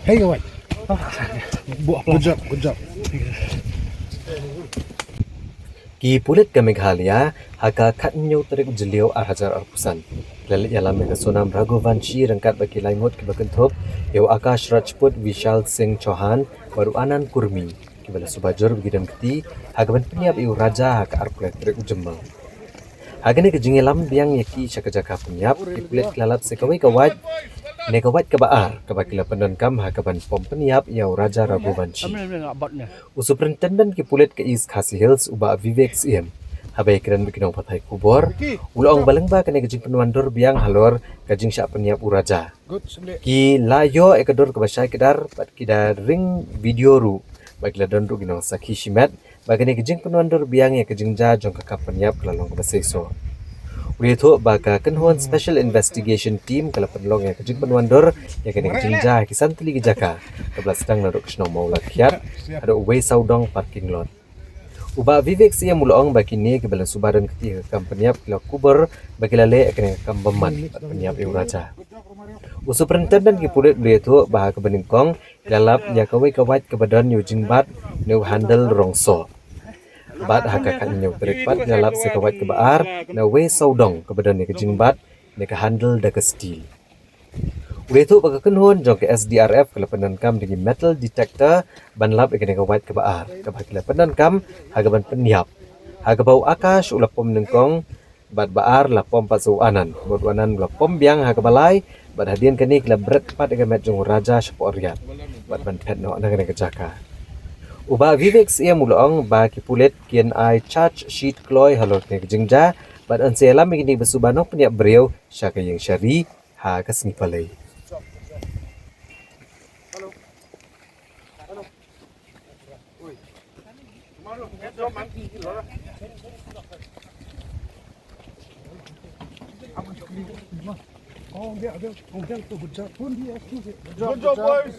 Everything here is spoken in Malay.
Hey kawan. Buat Good job, good job. Ki pulit ke Meghalaya, haka katnyo terik jeliau arhajar arpusan. Lalit yalam mega sonam Raghuvanshi rangkat bagi laimut ke bakentup, yau Akash Rajput Vishal Singh Chauhan, baru Anan Kurmi. Kibala subajur bagi dan keti, hagaban peniap iu raja haka arpulet terik ujemang. Hagane kejingelam biang yaki syakajaka peniap, ki pulit kelalap sekawai kawat, negawat kebaar, kabakila pendankam hakaban pom peniap yau Raja Raghuvanshi. Superintendent ki pulit ke East Khasi Hills uba Vivek Siem. Habai kiran bikinong patai kubor. Ulong balengba kene kejing penuandur biang halor kajing syak peniap uraja. Good sende. Ki layo ekador kebasai kedar pat kida ring video ru. Bagila dondu ginong sakhi shimet. Bagane kejing penuandur biang ya kejing ja jong kakap peniap kelalong kebasai so. Urito baga kenhuan Special Investigation Team kala penlong yang kejing penuandur yang kene kejing ja kisan teli gejaka. Kebelas sedang naruk kesno mau lakiat ada uwei saudong parking lot. Uba Vivek Sia mulong bagi ni kebelan subaran ketiga kam peniap kila kuber bagi lale kene kam beman peniap iu raja. Superintendent ki pulit urito baha kebeningkong lalap ya kawai kawat kebadan Eugene Bat new handle rongso. Bat haka kan nyau terikpat lalap sekawat kebaar na we saudong kebadan ni kejing bat ni ke handle da ke steel. Urito baga kenhon jong ke SDRF kala pendankam dengan metal detector ban lap ikene kawat kebaar kabakila pendankam hagaban peniap. Hagabau Akash ulapom nengkong bat baar lapom pasu anan bot anan lapom biang hagabalai bat hadian kani kala bret pat dengan met jong raja syaporiat bat ban pet no nang kejaka. Uba Vivek Sia mulong ba kipulit kian ai charge sheet kloy halor ke jingja bat an selam mingini besubanok peniap beriau syaka yang syari ha kasni palai. Oh, dia good job pun dia. Good job, boys.